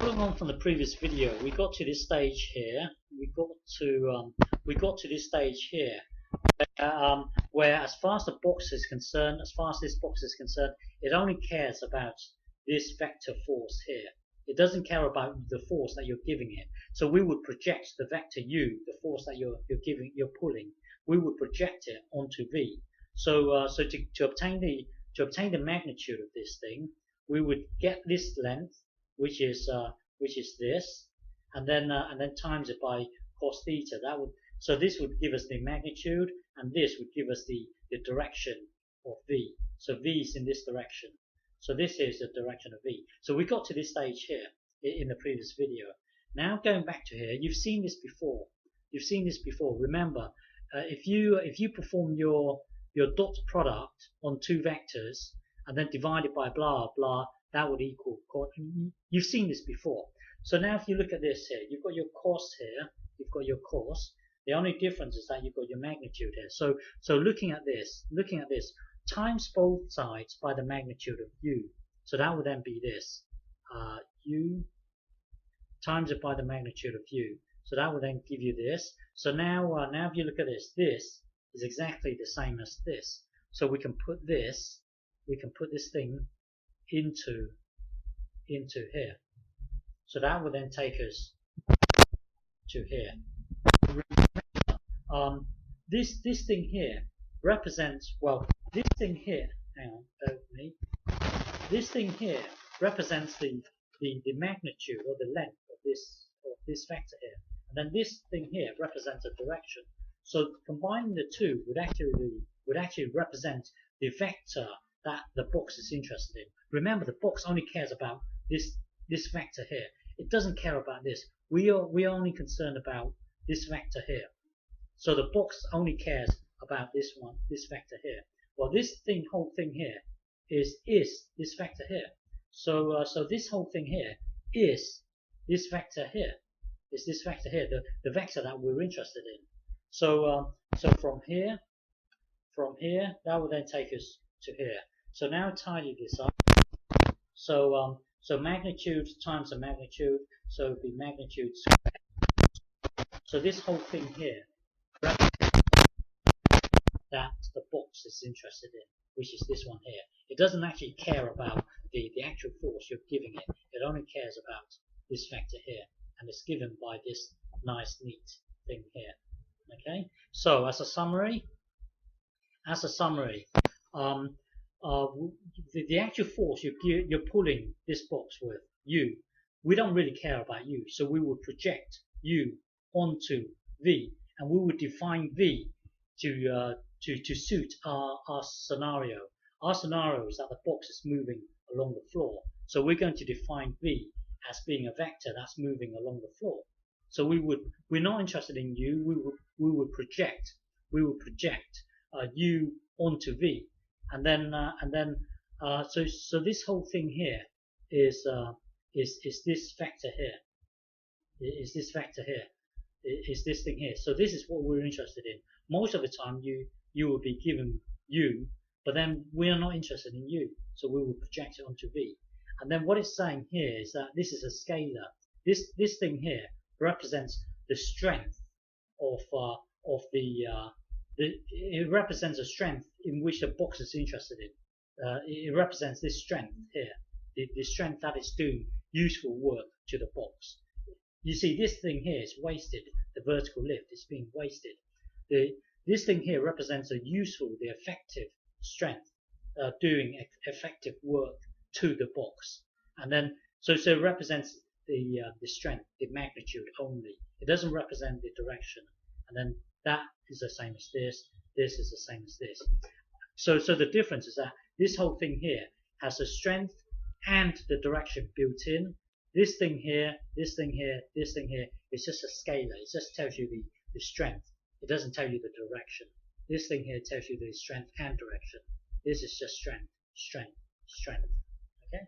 following on from the previous video, we got to this stage here. We got to this stage here, where as far as the box is concerned, as far as this box is concerned, it only cares about this vector force here. It doesn't care about the force that you're giving it. So we would project the vector u, the force that you're pulling. We would project it onto v. So to obtain the magnitude of this thing, we would get this length, which is this, and then times it by cos theta. So this would give us the magnitude, and this would give us the direction of v. So v is in this direction. So this is the direction of v. So we got to this stage here in the previous video. Now going back to here, you've seen this before. You've seen this before. Remember, if you perform your dot product on two vectors and then divide it by blah blah, that would equal. You've seen this before. So now if you look at this here, you've got your cos here. You've got your cos. The only difference is that you've got your magnitude here. So looking at this, times both sides by the magnitude of u. So that would then be this, u times it by the magnitude of u. So that would then give you this. So now if you look at this, this is exactly the same as this. So we can put this thing into here. So that would then take us to here. This thing here represents, well, this thing here, hang on, bear with me. This thing here represents the magnitude or the length of this vector here, and then this thing here represents a direction. So combining the two would actually represent the vector that the box is interested in. Remember, the box only cares about this vector here. It doesn't care about this. We are only concerned about this vector here. So the box only cares about this vector here. Well, this whole thing here is this vector here. So this whole thing here is this vector here. Is this vector here, the vector that we're interested in. So from here, that will then take us to here. So now tidy this up. So magnitude times the magnitude, so it would be magnitude squared. So this whole thing here that the box is interested in, which is this one here. It doesn't actually care about the actual force you're giving it. It only cares about this vector here, and it's given by this nice neat thing here. Okay. So as a summary, the actual force you're pulling this box with, u, we don't really care about u. So we would project u onto v, and we would define v to suit our scenario. Our scenario is that the box is moving along the floor. So we're going to define v as being a vector that's moving along the floor. So we're not interested in u. We would project u onto v, and then so this whole thing here is this vector here. Is this vector here? Is this thing here? So this is what we're interested in. Most of the time, you will be given u, but then we are not interested in u, so we will project it onto v. And then what it's saying here is that this is a scalar. This thing here represents the strength of it represents a strength in which the box is interested in. It represents this strength here, the strength that is doing useful work to the box. You see, this thing here is wasted. The vertical lift is being wasted. This thing here represents the effective strength, doing effective work to the box. And then, so it represents the strength, the magnitude only. It doesn't represent the direction. And then that is the same as this. This is the same as this. So the difference is that this whole thing here has the strength and the direction built in. This thing here, this thing here, this thing here is just a scalar. It just tells you the strength. It doesn't tell you the direction. This thing here tells you the strength and direction. This is just strength, strength, strength. Okay?